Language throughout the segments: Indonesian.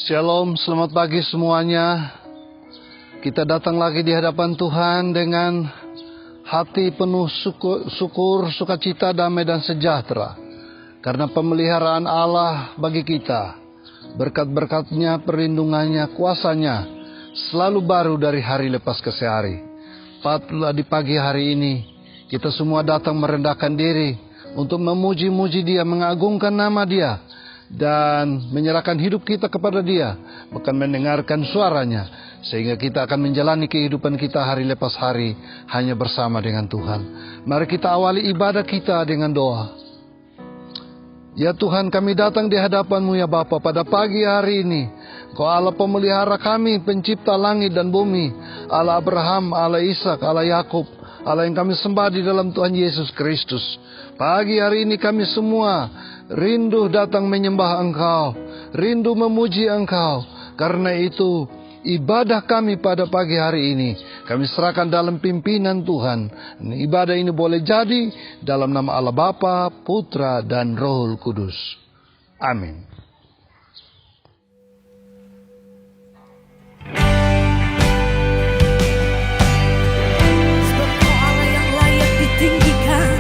Shalom, selamat pagi semuanya. Kita datang lagi di hadapan Tuhan dengan hati penuh syukur, sukacita, damai dan sejahtera. Karena pemeliharaan Allah bagi kita, berkat-berkatnya, perlindungannya, kuasanya, selalu baru dari hari lepas ke hari. Patutlah di pagi hari ini, kita semua datang merendahkan diri untuk memuji-muji Dia, mengagungkan nama Dia, dan menyerahkan hidup kita kepada Dia, bahkan mendengarkan suaranya, sehingga kita akan menjalani kehidupan kita hari lepas hari hanya bersama dengan Tuhan. Mari kita awali ibadah kita dengan doa. Ya Tuhan, kami datang di hadapan-Mu ya Bapa pada pagi hari ini. Kau Allah pemelihara kami, pencipta langit dan bumi, Allah Abraham, Allah Ishak, Allah Yakub, Allah yang kami sembah di dalam Tuhan Yesus Kristus. Pagi hari ini kami semua rindu datang menyembah Engkau, rindu memuji Engkau. Karena itu ibadah kami pada pagi hari ini kami serahkan dalam pimpinan Tuhan. Ibadah ini boleh jadi dalam nama Allah Bapa, Putra dan Roh Kudus. Amin. Sebab Kau Allah yang layak ditinggikan.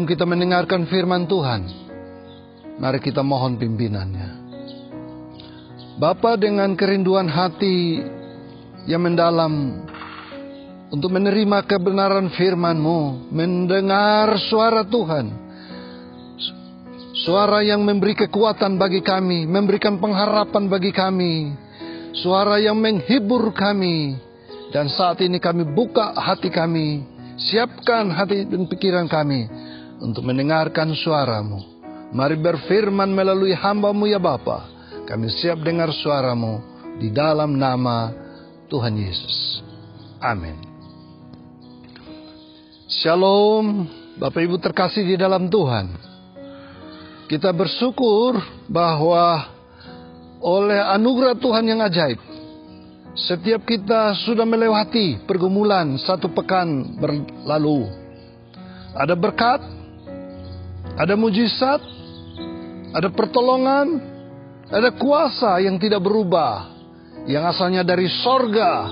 kita mendengarkan firman Tuhan, mari kita mohon pimpinannya. Bapa, dengan kerinduan hati yang mendalam untuk menerima kebenaran firman-Mu, mendengar suara Tuhan, suara yang memberi kekuatan bagi kami, memberikan pengharapan bagi kami, suara yang menghibur kami. Dan saat ini kami buka hati kami, siapkan hati dan pikiran kami untuk mendengarkan suara-Mu. Mari berfirman melalui hamba-Mu ya Bapa. Kami siap dengar suara-Mu di dalam nama Tuhan Yesus. Amin. Shalom, Bapak Ibu terkasih di dalam Tuhan. Kita bersyukur bahwa oleh anugerah Tuhan yang ajaib, setiap kita sudah melewati pergumulan satu pekan berlalu. Ada berkat, ada mujizat, ada pertolongan, ada kuasa yang tidak berubah, yang asalnya dari sorga,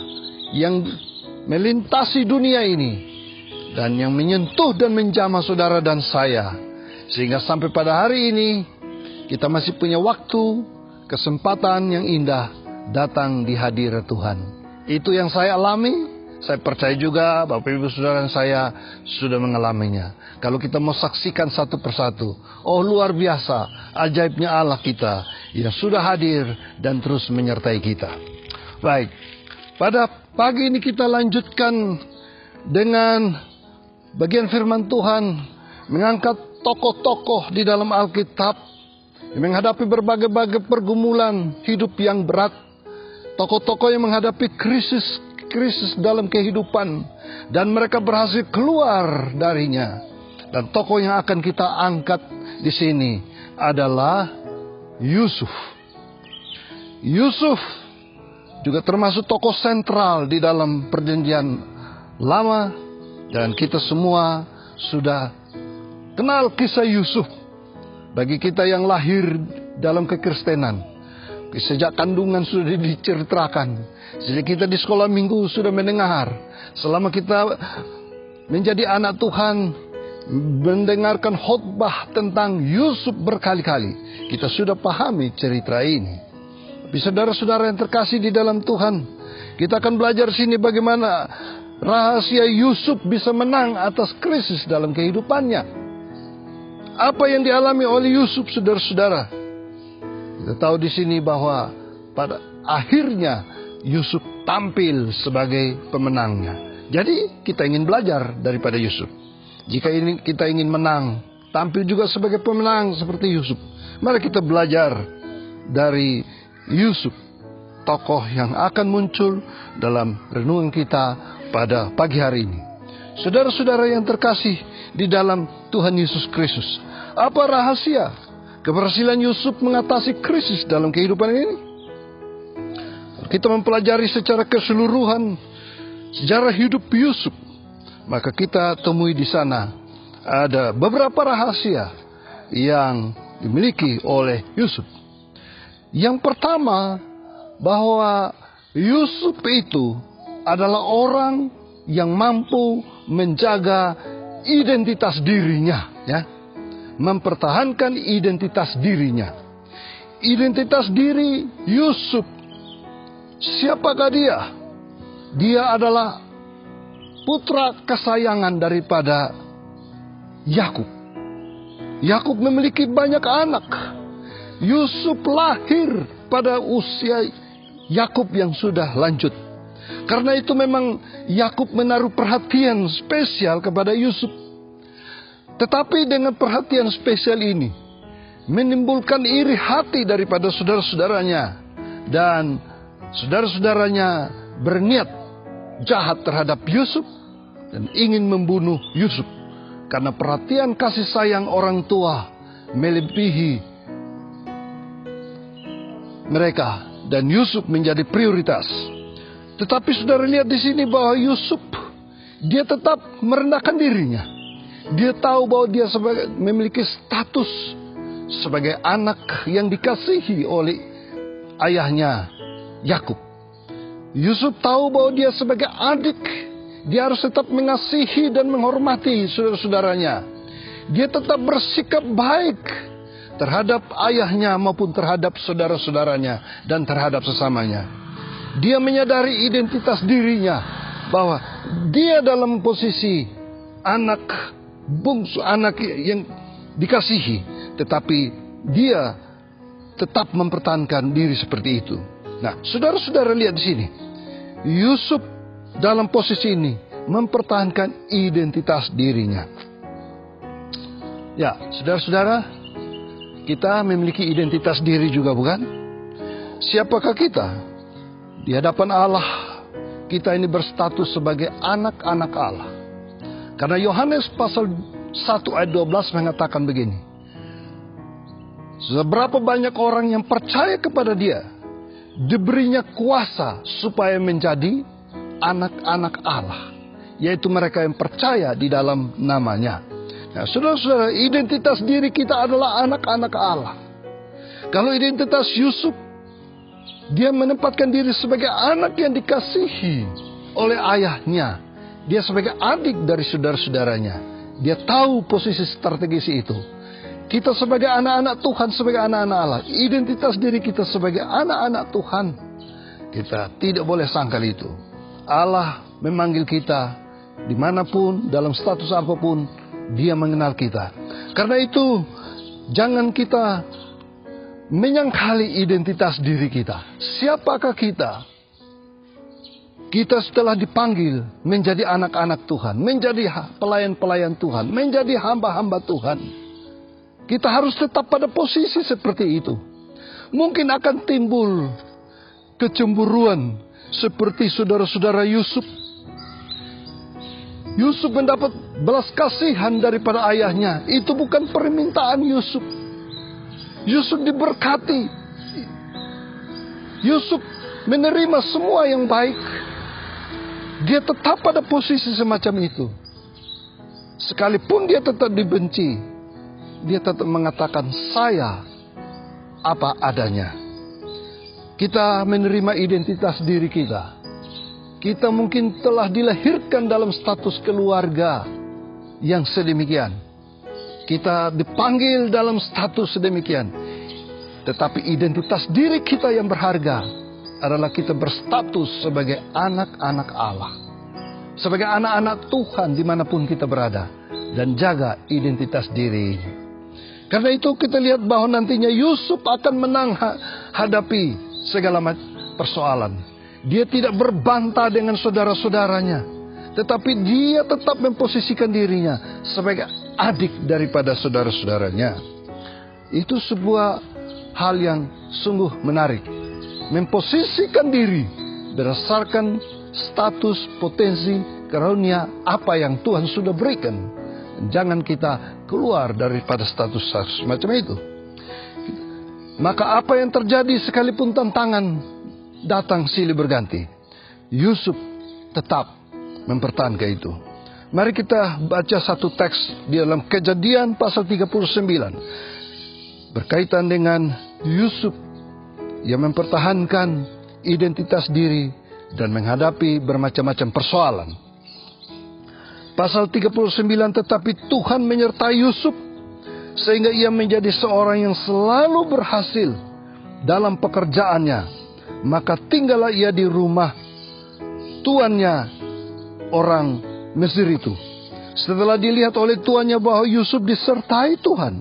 yang melintasi dunia ini, dan yang menyentuh dan menjamah saudara dan saya. Sehingga sampai pada hari ini, kita masih punya waktu, kesempatan yang indah datang di hadirat Tuhan. Itu yang saya alami. Saya percaya juga Bapak Ibu Saudara dan saya sudah mengalaminya. Kalau kita mau saksikan satu persatu, oh luar biasa ajaibnya Allah kita yang sudah hadir dan terus menyertai kita. Baik, pada pagi ini kita lanjutkan dengan bagian firman Tuhan, mengangkat tokoh-tokoh di dalam Alkitab yang menghadapi berbagai-bagai pergumulan hidup yang berat. Tokoh-tokoh yang menghadapi krisis dalam kehidupan, dan mereka berhasil keluar darinya. Dan tokoh yang akan kita angkat di sini adalah Yusuf. Yusuf juga termasuk tokoh sentral di dalam Perjanjian Lama, dan kita semua sudah kenal kisah Yusuf. Bagi kita yang lahir dalam kekristenan, sejak kandungan sudah diceritakan, sejak kita di sekolah minggu sudah mendengar, selama kita menjadi anak Tuhan, mendengarkan khotbah tentang Yusuf berkali-kali, kita sudah pahami cerita ini. Tapi saudara-saudara yang terkasih di dalam Tuhan, kita akan belajar sini bagaimana rahasia Yusuf bisa menang atas krisis dalam kehidupannya. Apa yang dialami oleh Yusuf, saudara-saudara? Kita tahu di sini bahwa pada akhirnya Yusuf tampil sebagai pemenangnya. Jadi kita ingin belajar daripada Yusuf. Jika kita ingin menang, tampil juga sebagai pemenang seperti Yusuf, mari kita belajar dari Yusuf, tokoh yang akan muncul dalam renungan kita pada pagi hari ini. Saudara-saudara yang terkasih di dalam Tuhan Yesus Kristus, apa rahasia keberhasilan Yusuf mengatasi krisis dalam kehidupan ini? Kita mempelajari secara keseluruhan sejarah hidup Yusuf, maka kita temui di sana ada beberapa rahasia yang dimiliki oleh Yusuf. Yang pertama, bahwa Yusuf itu adalah orang yang mampu menjaga identitas dirinya, ya. Mempertahankan identitas dirinya. Identitas diri Yusuf. Siapakah dia? Dia adalah putra kesayangan daripada Yakub. Yakub memiliki banyak anak. Yusuf lahir pada usia Yakub yang sudah lanjut. Karena itu memang Yakub menaruh perhatian spesial kepada Yusuf. Tetapi dengan perhatian spesial ini menimbulkan iri hati daripada saudara-saudaranya, dan saudara-saudaranya berniat jahat terhadap Yusuf dan ingin membunuh Yusuf karena perhatian kasih sayang orang tua melebihi mereka, dan Yusuf menjadi prioritas. Tetapi saudara lihat di sini bahwa Yusuf, dia tetap merendahkan dirinya. Dia tahu bahwa dia memiliki status sebagai anak yang dikasihi oleh ayahnya Yakub. Yusuf tahu bahwa dia sebagai adik, dia harus tetap mengasihi dan menghormati saudara-saudaranya. Dia tetap bersikap baik terhadap ayahnya maupun terhadap saudara-saudaranya dan terhadap sesamanya. Dia menyadari identitas dirinya bahwa dia dalam posisi anak bungsu, anak yang dikasihi, tetapi dia tetap mempertahankan diri seperti itu. Nah, saudara-saudara lihat di sini, Yusuf dalam posisi ini mempertahankan identitas dirinya. Ya, saudara-saudara, kita memiliki identitas diri juga, bukan? Siapakah kita? Di hadapan Allah, kita ini berstatus sebagai anak-anak Allah. Karena Yohanes pasal 1 ayat 12 mengatakan begini. Seberapa banyak orang yang percaya kepada dia, diberinya kuasa supaya menjadi anak-anak Allah. Yaitu mereka yang percaya di dalam namanya. Nah, saudara-saudara, identitas diri kita adalah anak-anak Allah. Kalau identitas Yusuf, dia menempatkan diri sebagai anak yang dikasihi oleh ayahnya. Dia sebagai adik dari saudara-saudaranya. Dia tahu posisi strategis itu. Kita sebagai anak-anak Tuhan, sebagai anak-anak Allah, identitas diri kita sebagai anak-anak Tuhan, kita tidak boleh sangkal itu. Allah memanggil kita dimanapun, dalam status apapun, Dia mengenal kita. Karena itu, jangan kita menyangkali identitas diri kita. Siapakah kita? Kita setelah dipanggil menjadi anak-anak Tuhan, menjadi pelayan-pelayan Tuhan, menjadi hamba-hamba Tuhan. Kita harus tetap pada posisi seperti itu. Mungkin akan timbul kecemburuan seperti saudara-saudara Yusuf. Yusuf mendapat belas kasihan daripada ayahnya. Itu bukan permintaan Yusuf. Yusuf diberkati. Yusuf menerima semua yang baik. Dia tetap pada posisi semacam itu. Sekalipun dia tetap dibenci, dia tetap mengatakan, saya apa adanya. Kita menerima identitas diri kita. Kita mungkin telah dilahirkan dalam status keluarga yang sedemikian. Kita dipanggil dalam status sedemikian. Tetapi identitas diri kita yang berharga adalah kita berstatus sebagai anak-anak Allah. Sebagai anak-anak Tuhan dimanapun kita berada. Dan jaga identitas diri. Karena itu kita lihat bahwa nantinya Yusuf akan menang hadapi segala persoalan. Dia tidak berbantah dengan saudara-saudaranya. Tetapi dia tetap memposisikan dirinya sebagai adik daripada saudara-saudaranya. Itu sebuah hal yang sungguh menarik. Memposisikan diri berdasarkan status, potensi, karunia apa yang Tuhan sudah berikan. Jangan kita keluar daripada status semacam itu. Maka apa yang terjadi sekalipun tantangan datang silih berganti, Yusuf tetap mempertahankan itu. Mari kita baca satu teks di dalam Kejadian pasal 39. Berkaitan dengan Yusuf yang mempertahankan identitas diri dan menghadapi bermacam-macam persoalan. Pasal 39, tetapi Tuhan menyertai Yusuf sehingga ia menjadi seorang yang selalu berhasil dalam pekerjaannya. Maka tinggallah ia di rumah tuannya orang Mesir itu. Setelah dilihat oleh tuannya bahwa Yusuf disertai Tuhan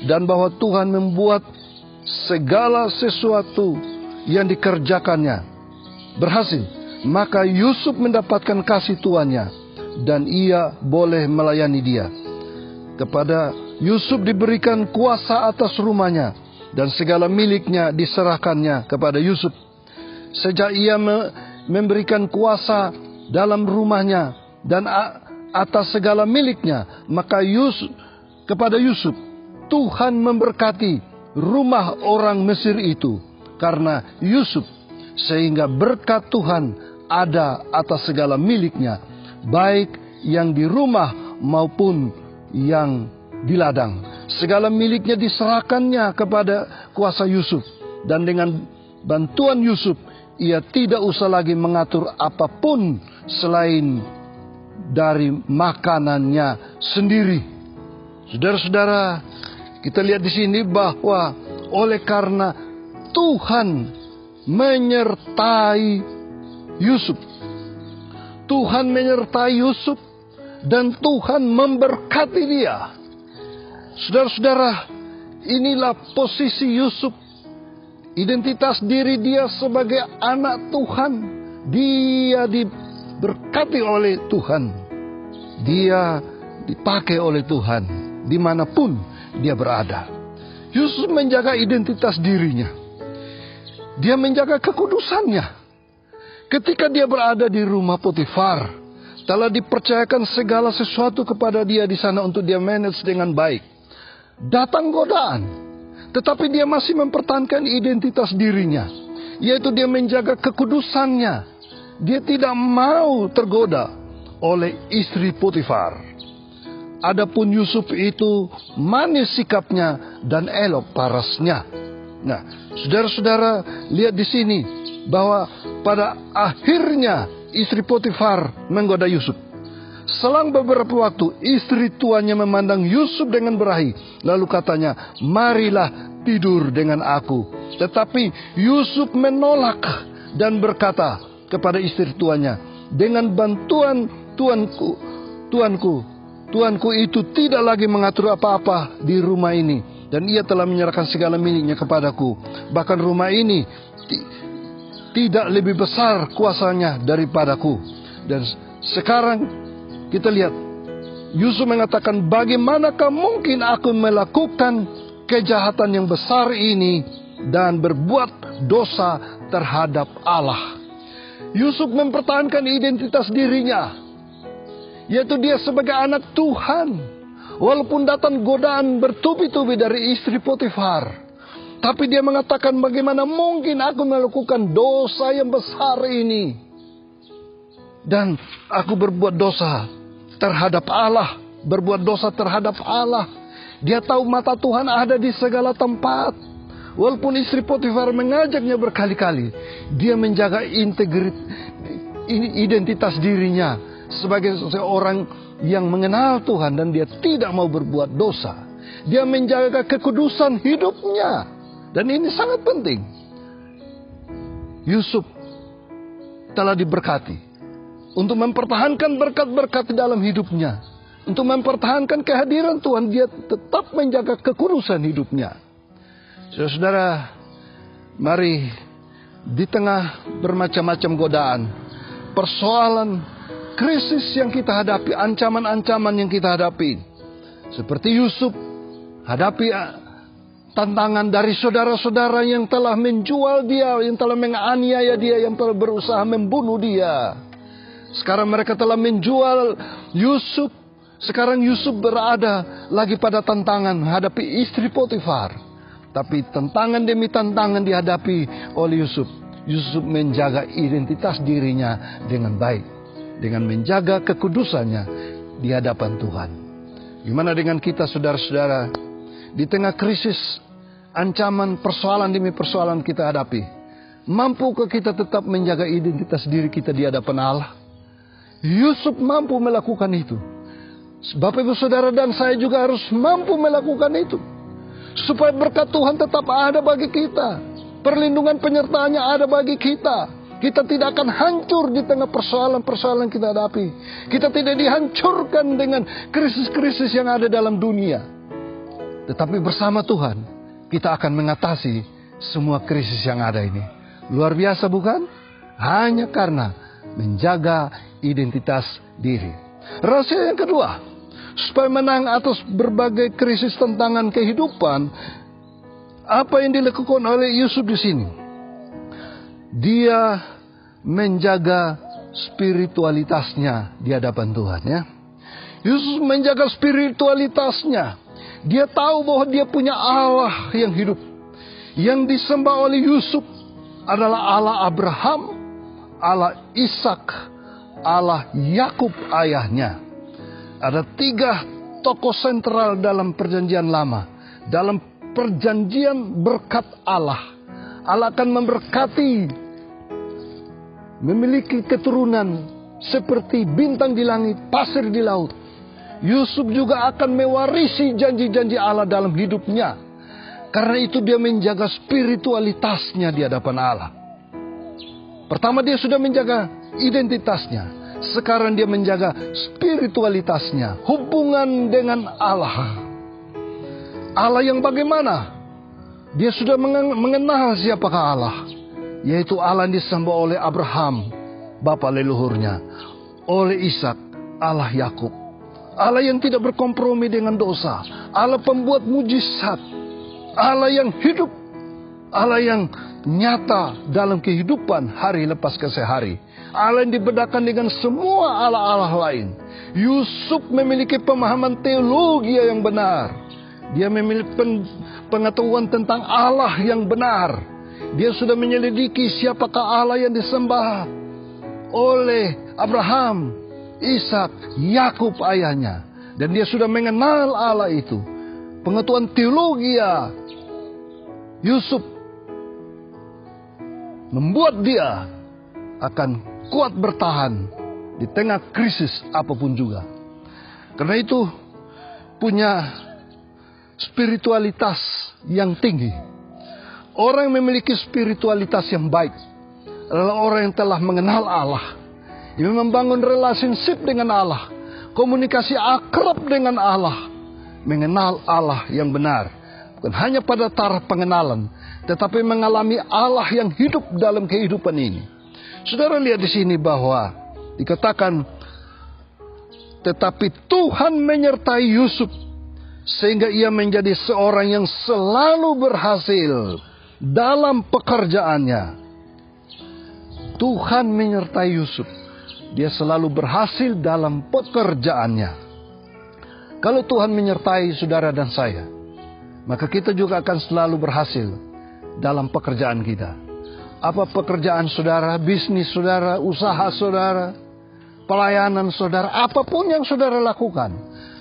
dan bahwa Tuhan membuat segala sesuatu yang dikerjakannya berhasil, maka Yusuf mendapatkan kasih tuannya dan ia boleh melayani dia. Kepada Yusuf diberikan kuasa atas rumahnya dan segala miliknya diserahkannya kepada Yusuf. Sejak ia memberikan kuasa dalam rumahnya dan atas segala miliknya, maka kepada Yusuf Tuhan memberkati rumah orang Mesir itu karena Yusuf, sehingga berkat Tuhan ada atas segala miliknya, baik yang di rumah maupun yang di ladang. Segala miliknya diserahkannya kepada kuasa Yusuf, dan dengan bantuan Yusuf ia tidak usah lagi mengatur apapun selain dari makanannya sendiri. Saudara-saudara, kita lihat di sini bahwa oleh karena Tuhan menyertai Yusuf. Tuhan menyertai Yusuf dan Tuhan memberkati dia. Saudara-saudara, inilah posisi Yusuf. Identitas diri dia sebagai anak Tuhan. Dia diberkati oleh Tuhan. Dia dipakai oleh Tuhan dimanapun dia berada. Yusuf menjaga identitas dirinya. Dia menjaga kekudusannya. Ketika dia berada di rumah Potifar, telah dipercayakan segala sesuatu kepada dia di sana untuk dia manage dengan baik. Datang godaan, tetapi dia masih mempertahankan identitas dirinya, yaitu dia menjaga kekudusannya. Dia tidak mau tergoda oleh istri Potifar. Adapun Yusuf itu manis sikapnya dan elok parasnya. Nah, saudara-saudara, lihat di sini bahwa pada akhirnya istri Potifar menggoda Yusuf. Selang beberapa waktu, istri tuannya memandang Yusuf dengan berahi. Lalu katanya, marilah tidur dengan aku. Tetapi Yusuf menolak dan berkata kepada istri tuannya, dengan bantuan tuanku itu tidak lagi mengatur apa-apa di rumah ini. Dan ia telah menyerahkan segala miliknya kepadaku. Bahkan rumah ini tidak lebih besar kuasanya daripadaku. Dan sekarang kita lihat, Yusuf mengatakan, bagaimanakah mungkin aku melakukan kejahatan yang besar ini dan berbuat dosa terhadap Allah. Yusuf mempertahankan identitas dirinya, yaitu dia sebagai anak Tuhan. Walaupun datang godaan bertubi-tubi dari istri Potifar, tapi dia mengatakan, bagaimana mungkin aku melakukan dosa yang besar ini dan aku berbuat dosa terhadap Allah, berbuat dosa terhadap Allah. Dia tahu mata Tuhan ada di segala tempat. Walaupun istri Potifar mengajaknya berkali-kali, dia menjaga identitas dirinya sebagai seorang yang mengenal Tuhan dan dia tidak mau berbuat dosa. Dia menjaga kekudusan hidupnya. Dan ini sangat penting. Yusuf telah diberkati untuk mempertahankan berkat-berkat dalam hidupnya. Untuk mempertahankan kehadiran Tuhan, dia tetap menjaga kekudusan hidupnya. Saudara, mari di tengah bermacam-macam godaan, persoalan, krisis yang kita hadapi, ancaman-ancaman yang kita hadapi, seperti Yusuf hadapi tantangan dari saudara-saudara yang telah menjual dia, yang telah menganiaya dia, yang telah berusaha membunuh dia. Sekarang mereka telah menjual Yusuf. Sekarang Yusuf berada lagi pada tantangan menghadapi istri Potifar. Tapi tantangan demi tantangan dihadapi oleh Yusuf. Yusuf menjaga identitas dirinya dengan baik, dengan menjaga kekudusannya di hadapan Tuhan. Gimana dengan kita, saudara-saudara? Di tengah krisis, ancaman, persoalan demi persoalan kita hadapi, mampukah kita tetap menjaga identitas diri kita di hadapan Allah? Yusuf mampu melakukan itu. Bapak, Ibu, Saudara, dan saya juga harus mampu melakukan itu, supaya berkat Tuhan tetap ada bagi kita. Perlindungan penyertaannya ada bagi kita. Kita tidak akan hancur di tengah persoalan-persoalan kita hadapi. Kita tidak dihancurkan dengan krisis-krisis yang ada dalam dunia. Tetapi bersama Tuhan, kita akan mengatasi semua krisis yang ada ini. Luar biasa, bukan? Hanya karena menjaga identitas diri. Rahasia yang kedua, supaya menang atas berbagai krisis tantangan kehidupan, apa yang dilakukan oleh Yusuf di sini? Dia menjaga spiritualitasnya di hadapan Tuhan, ya. Yusuf menjaga spiritualitasnya. Dia tahu bahwa dia punya Allah yang hidup. Yang disembah oleh Yusuf adalah Allah Abraham, Allah Ishak, Allah Yakub ayahnya. Ada 3 tokoh sentral dalam perjanjian lama. Dalam perjanjian berkat Allah. Allah akan memberkati, memiliki keturunan seperti bintang di langit, pasir di laut. Yusuf juga akan mewarisi janji-janji Allah dalam hidupnya. Karena itu dia menjaga spiritualitasnya di hadapan Allah. Pertama dia sudah menjaga identitasnya. Sekarang dia menjaga spiritualitasnya. Hubungan dengan Allah. Allah yang bagaimana? Dia sudah mengenal siapakah Allah. Yaitu Allah yang disembah oleh Abraham, bapa leluhurnya. Oleh Ishak, Allah Yakub. Allah yang tidak berkompromi dengan dosa. Allah pembuat mujizat. Allah yang hidup. Allah yang nyata dalam kehidupan hari lepas ke hari. Allah yang dibedakan dengan semua Allah-Allah lain. Yusuf memiliki pemahaman teologi yang benar. Dia memiliki pengetahuan tentang Allah yang benar. Dia sudah menyelidiki siapakah Allah yang disembah oleh Abraham, Ishak, Yakub ayahnya. Dan dia sudah mengenal Allah itu. Pengetahuan teologi Yusuf membuat dia akan kuat bertahan di tengah krisis apapun juga. Karena itu punya spiritualitas yang tinggi. Orang yang memiliki spiritualitas yang baik adalah orang yang telah mengenal Allah, yang membangun relationship dengan Allah, komunikasi akrab dengan Allah, mengenal Allah yang benar. Bukan hanya pada taraf pengenalan, tetapi mengalami Allah yang hidup dalam kehidupan ini. Saudara lihat di sini bahwa dikatakan, tetapi Tuhan menyertai Yusuf sehingga ia menjadi seorang yang selalu berhasil dalam pekerjaannya. Tuhan menyertai Yusuf. Dia selalu berhasil dalam pekerjaannya. Kalau Tuhan menyertai saudara dan saya, maka kita juga akan selalu berhasil dalam pekerjaan kita. Apa pekerjaan saudara, bisnis saudara, usaha saudara, pelayanan saudara, apapun yang saudara lakukan,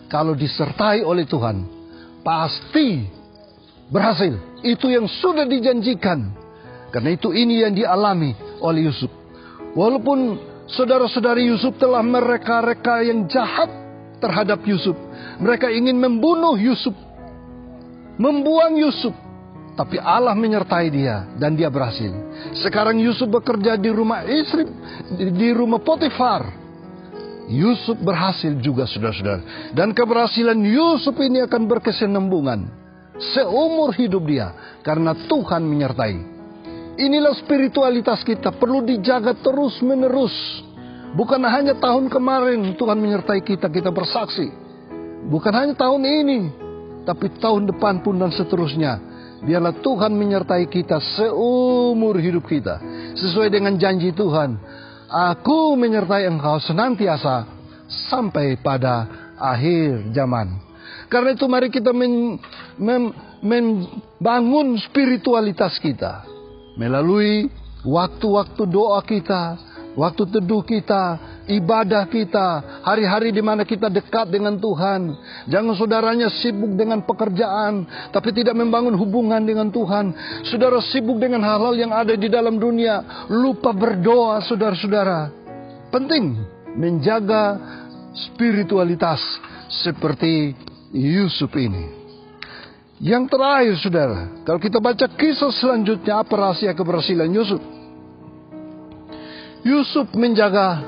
kalau disertai oleh Tuhan, pasti berhasil. Itu yang sudah dijanjikan. Karena itu ini yang dialami oleh Yusuf. Walaupun saudara-saudari Yusuf telah mereka-reka yang jahat terhadap Yusuf. Mereka ingin membunuh Yusuf, membuang Yusuf. Tapi Allah menyertai dia dan dia berhasil. Sekarang Yusuf bekerja di rumah istri, di rumah Potifar. Yusuf berhasil juga, saudara-saudara. Dan keberhasilan Yusuf ini akan berkesinambungan seumur hidup dia, karena Tuhan menyertai. Inilah spiritualitas kita, perlu dijaga terus menerus. Bukan hanya tahun kemarin Tuhan menyertai kita, kita bersaksi. Bukan hanya tahun ini, tapi tahun depan pun dan seterusnya. Biarlah Tuhan menyertai kita seumur hidup kita. Sesuai dengan janji Tuhan, aku menyertai engkau senantiasa sampai pada akhir zaman. Karena itu mari kita membangun spiritualitas kita melalui waktu-waktu doa kita, waktu teduh kita, ibadah kita, hari-hari di mana kita dekat dengan Tuhan. Jangan saudaranya sibuk dengan pekerjaan, tapi tidak membangun hubungan dengan Tuhan. Saudara sibuk dengan hal-hal yang ada di dalam dunia, lupa berdoa, saudara-saudara. Penting menjaga spiritualitas seperti Yusuf ini. Yang terakhir, saudara, kalau kita baca kisah selanjutnya, apa rahasia keberhasilan Yusuf? Yusuf menjaga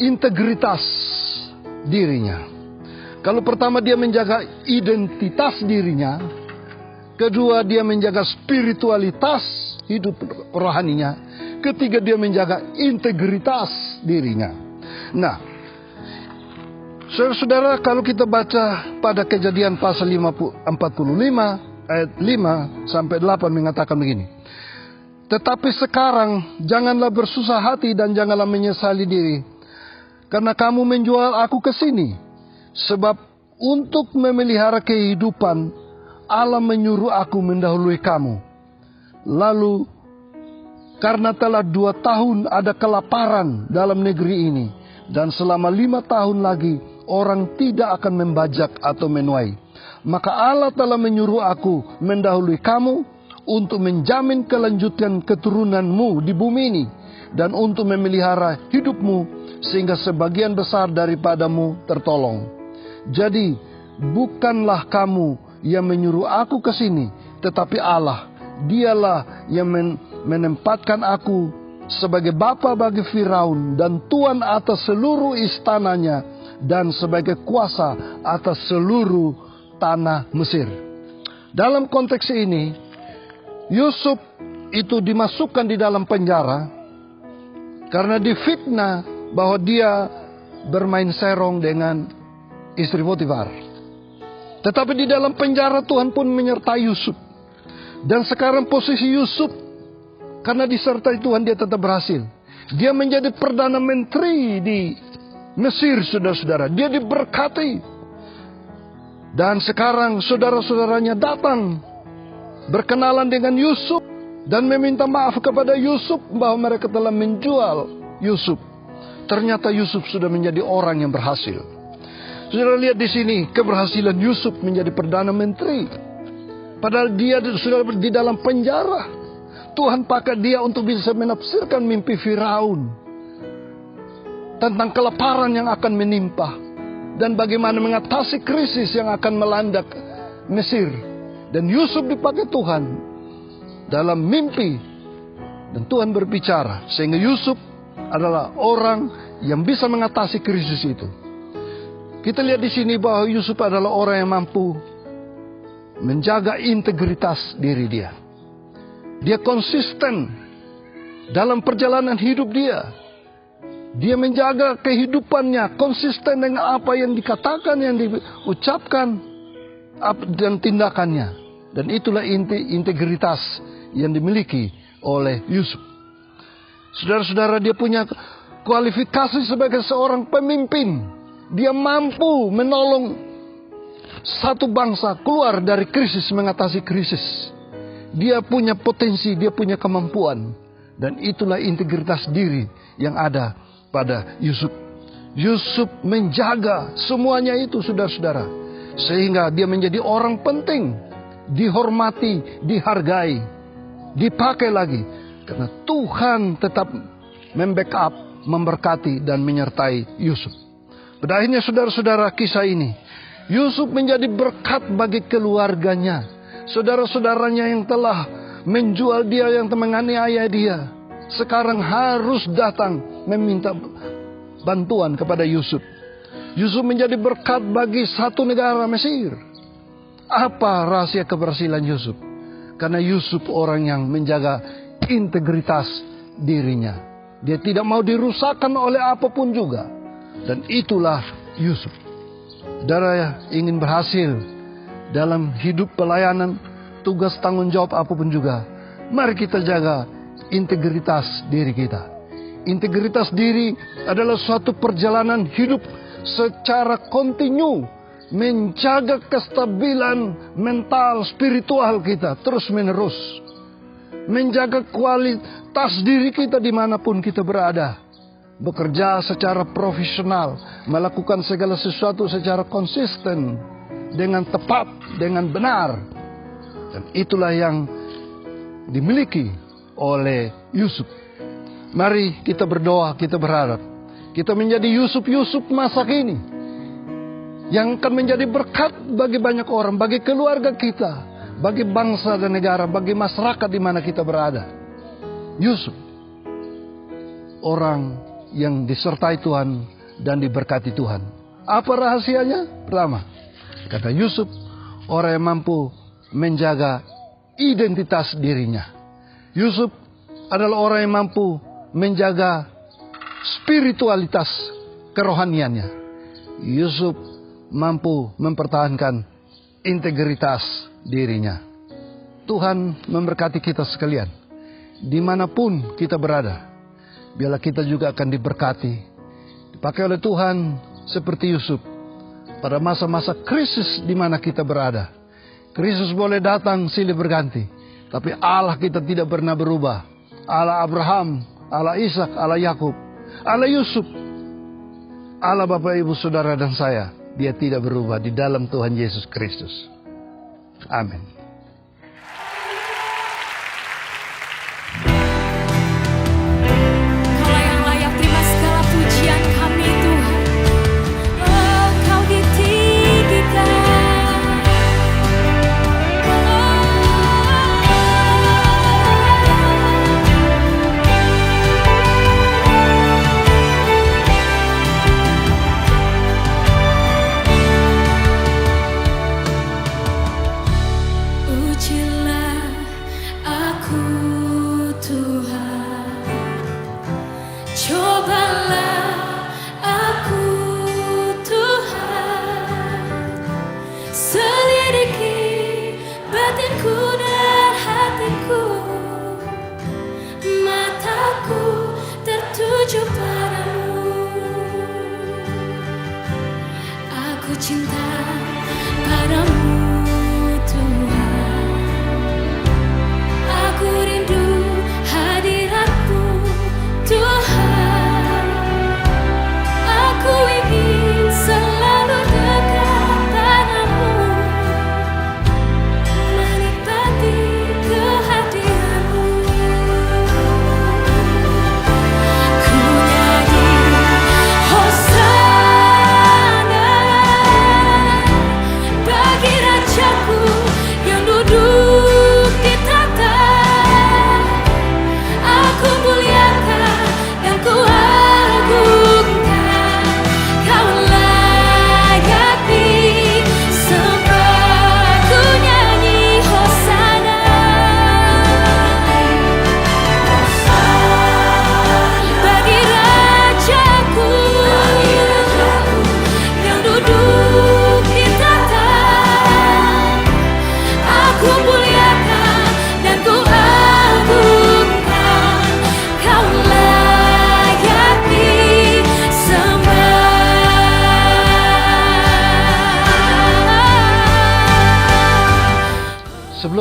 integritas dirinya. Kalau pertama dia menjaga identitas dirinya, kedua dia menjaga spiritualitas hidup rohaninya, ketiga dia menjaga integritas dirinya. Nah, saudara-saudara, kalau kita baca pada Kejadian pasal 45 ayat 5 sampai 8 mengatakan begini. Tetapi sekarang janganlah bersusah hati dan janganlah menyesali diri, karena kamu menjual aku ke sini. Sebab untuk memelihara kehidupan, Allah menyuruh aku mendahului kamu. Lalu karena telah 2 tahun ada kelaparan dalam negeri ini, dan selama 5 tahun lagi orang tidak akan membajak atau menuai, maka Allah telah menyuruh aku mendahului kamu untuk menjamin kelanjutan keturunanmu di bumi ini, dan untuk memelihara hidupmu, sehingga sebagian besar daripadamu tertolong. Jadi, bukanlah kamu yang menyuruh aku ke sini, tetapi Allah. Dialah yang menempatkan aku sebagai bapa bagi Firaun dan tuan atas seluruh istananya dan sebagai kuasa atas seluruh tanah Mesir. Dalam konteks ini, Yusuf itu dimasukkan di dalam penjara karena difitnah bahwa dia bermain serong dengan istri Potifar. Tetapi di dalam penjara Tuhan pun menyertai Yusuf. Dan sekarang posisi Yusuf, karena disertai Tuhan, dia tetap berhasil. Dia menjadi Perdana Menteri di Mesir, saudara-saudara. Dia diberkati. Dan sekarang saudara-saudaranya datang berkenalan dengan Yusuf dan meminta maaf kepada Yusuf bahwa mereka telah menjual Yusuf. Ternyata Yusuf sudah menjadi orang yang berhasil. Saudara lihat di sini keberhasilan Yusuf menjadi Perdana Menteri. Padahal dia sudah di dalam penjara. Tuhan pakai dia untuk bisa menafsirkan mimpi Firaun tentang kelaparan yang akan menimpa dan bagaimana mengatasi krisis yang akan melanda Mesir. Dan Yusuf dipakai Tuhan dalam mimpi, dan Tuhan berbicara sehingga Yusuf adalah orang yang bisa mengatasi krisis itu. Kita lihat di sini bahwa Yusuf adalah orang yang mampu menjaga integritas diri dia. Dia konsisten dalam perjalanan hidup dia. Dia menjaga kehidupannya konsisten dengan apa yang dikatakan, yang diucapkan, dan tindakannya. Dan itulah integritas yang dimiliki oleh Yusuf. Saudara-saudara, dia punya kualifikasi sebagai seorang pemimpin. Dia mampu menolong satu bangsa keluar dari krisis, mengatasi krisis. Dia punya potensi, dia punya kemampuan. Dan itulah integritas diri yang ada pada Yusuf. Yusuf menjaga semuanya itu, saudara-saudara. Sehingga dia menjadi orang penting, dihormati, dihargai, dipakai lagi. Karena Tuhan tetap membackup, memberkati, dan menyertai Yusuf. Pada akhirnya, saudara-saudara, kisah ini Yusuf menjadi berkat bagi keluarganya. Saudara-saudaranya yang telah menjual dia, yang menganiaya dia, sekarang harus datang meminta bantuan kepada Yusuf. Yusuf menjadi berkat bagi satu negara, Mesir. Apa rahasia keberhasilan Yusuf? Karena Yusuf orang yang menjaga integritas dirinya. Dia tidak mau dirusakkan oleh apapun juga. Dan itulah Yusuf. Saudara ingin berhasil dalam hidup pelayanan, tugas tanggung jawab apapun juga, mari kita jaga integritas diri kita. Integritas diri adalah suatu perjalanan hidup secara kontinu, menjaga kestabilan mental, spiritual kita terus menerus, menjaga kualitas diri kita dimanapun kita berada. Bekerja secara profesional, melakukan segala sesuatu secara konsisten, dengan tepat, dengan benar. Dan itulah yang dimiliki oleh Yusuf. Mari kita berdoa, kita berharap kita menjadi Yusuf-Yusuf masa kini, yang akan menjadi berkat bagi banyak orang, bagi keluarga kita, bagi bangsa dan negara, bagi masyarakat di mana kita berada. Yusuf, orang yang disertai Tuhan dan diberkati Tuhan. Apa rahasianya? Pertama, kata Yusuf, orang yang mampu menjaga identitas dirinya. Yusuf adalah orang yang mampu menjaga spiritualitas kerohaniannya. Yusuf mampu mempertahankan integritas dirinya. Tuhan memberkati kita sekalian, dimanapun kita berada. Biarlah kita juga akan diberkati, dipakai oleh Tuhan seperti Yusuf pada masa-masa krisis di mana kita berada. Krisis boleh datang silih berganti, tapi Allah kita tidak pernah berubah. Allah Abraham, Allah Ishak, Allah Yakub, Allah Yusuf, Allah Bapak Ibu Saudara dan saya, Dia tidak berubah di dalam Tuhan Yesus Kristus. Amin.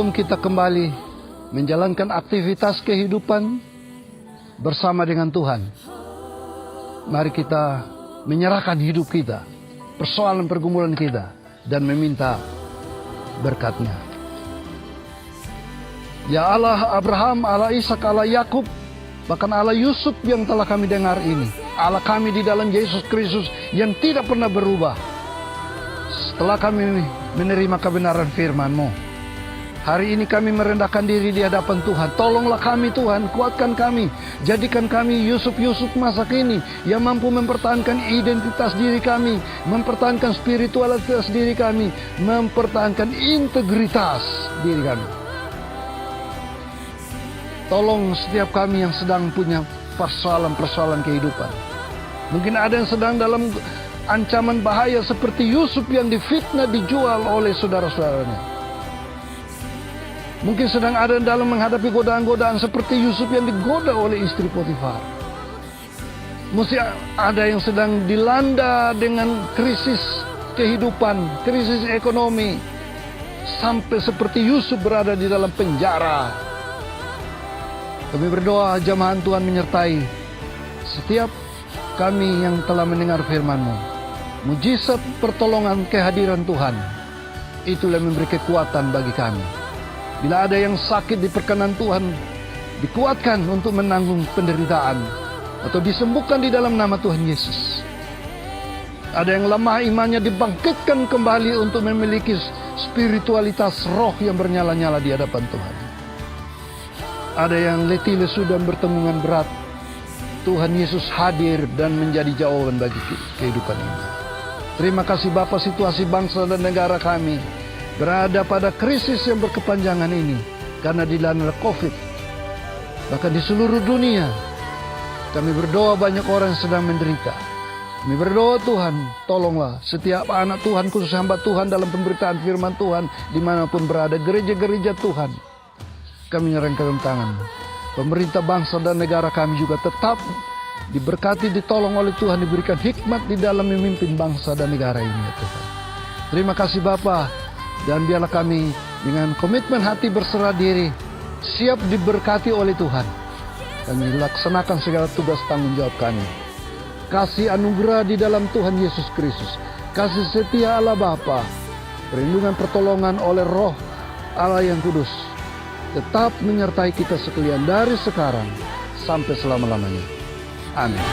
sebelum kita kembali menjalankan aktivitas kehidupan bersama dengan Tuhan, mari kita menyerahkan hidup kita, persoalan pergumulan kita, dan meminta berkat-Nya. Ya Allah Abraham, Allah Ishak, Allah Yakub, bahkan Allah Yusuf yang telah kami dengar ini, Allah kami di dalam Yesus Kristus yang tidak pernah berubah. Setelah kami menerima kebenaran firman-Mu, hari ini kami merendahkan diri di hadapan Tuhan. Tolonglah kami Tuhan, kuatkan kami. Jadikan kami Yusuf-Yusuf masa kini yang mampu mempertahankan identitas diri kami, mempertahankan spiritualitas diri kami, mempertahankan integritas diri kami. Tolong setiap kami yang sedang punya persoalan-persoalan kehidupan. Mungkin ada yang sedang dalam ancaman bahaya seperti Yusuf yang difitnah, dijual oleh saudara-saudaranya. Mungkin sedang ada dalam menghadapi godaan-godaan seperti Yusuf yang digoda oleh istri Potifar. Mesti ada yang sedang dilanda dengan krisis kehidupan, krisis ekonomi, sampai seperti Yusuf berada di dalam penjara. Kami berdoa jamahan Tuhan menyertai setiap kami yang telah mendengar firman-Mu. Mujizat pertolongan kehadiran Tuhan, itulah yang memberi kekuatan bagi kami. Bila ada yang sakit, diperkenan Tuhan dikuatkan untuk menanggung penderitaan atau disembuhkan di dalam nama Tuhan Yesus. Ada yang lemah imannya, dibangkitkan kembali untuk memiliki spiritualitas roh yang bernyala-nyala di hadapan Tuhan. Ada yang letih lesu dan bertanggungan berat, Tuhan Yesus hadir dan menjadi jawaban bagi kehidupan ini. Terima kasih Bapa, situasi bangsa dan negara kami berada pada krisis yang berkepanjangan ini karena dilanda COVID. Bahkan di seluruh dunia kami berdoa banyak orang yang sedang menderita. Kami berdoa Tuhan, tolonglah setiap anak Tuhan, khusus hamba Tuhan dalam pemberitaan firman Tuhan dimanapun berada, gereja-gereja Tuhan, kami menyerahkan dalam tangan-Mu. Pemerintah bangsa dan negara kami juga tetap diberkati, ditolong oleh Tuhan, diberikan hikmat di dalam memimpin bangsa dan negara ini ya Tuhan. Terima kasih Bapa, dan biarlah kami dengan komitmen hati berserah diri, siap diberkati oleh Tuhan. Kami laksanakan segala tugas tanggung jawab kami. Kasih anugerah di dalam Tuhan Yesus Kristus, kasih setia Allah Bapa, perlindungan pertolongan oleh Roh Allah yang kudus, tetap menyertai kita sekalian dari sekarang sampai selama-lamanya. Amin.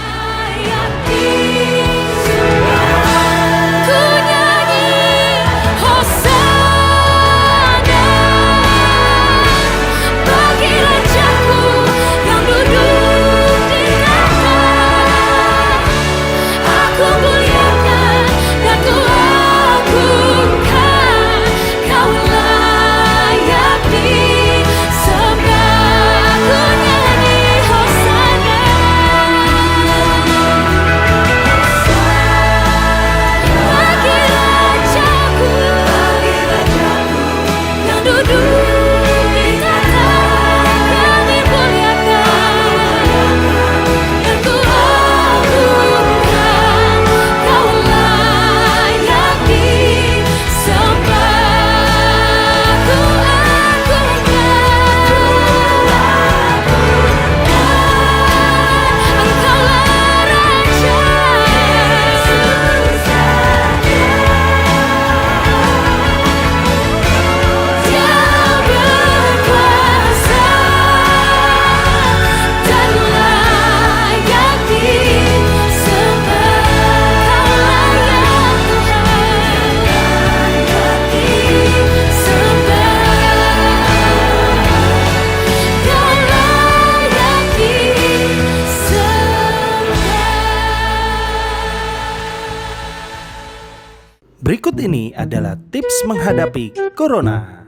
Berikut ini adalah tips menghadapi Corona.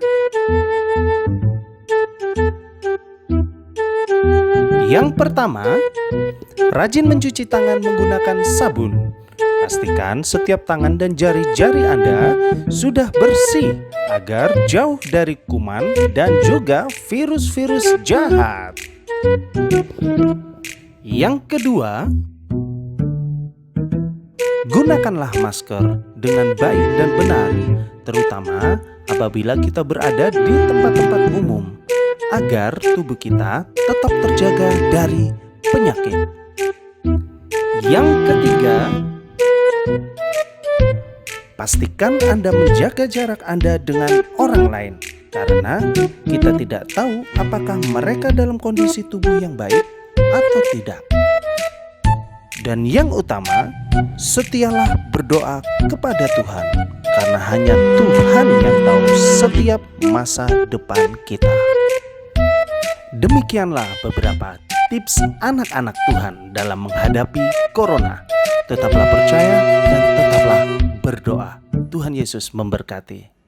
Yang pertama, rajin mencuci tangan menggunakan sabun. Pastikan setiap tangan dan jari-jari Anda sudah bersih agar jauh dari kuman dan juga virus-virus jahat. Yang kedua, Gunakanlah masker dengan baik dan benar, terutama apabila kita berada di tempat-tempat umum, agar tubuh kita tetap terjaga dari penyakit. Yang ketiga, pastikan Anda menjaga jarak Anda dengan orang lain, karena kita tidak tahu apakah mereka dalam kondisi tubuh yang baik atau tidak. Dan yang utama, setialah berdoa kepada Tuhan, karena hanya Tuhan yang tahu setiap masa depan kita. Demikianlah beberapa tips anak-anak Tuhan dalam menghadapi corona. Tetaplah percaya dan tetaplah berdoa. Tuhan Yesus memberkati.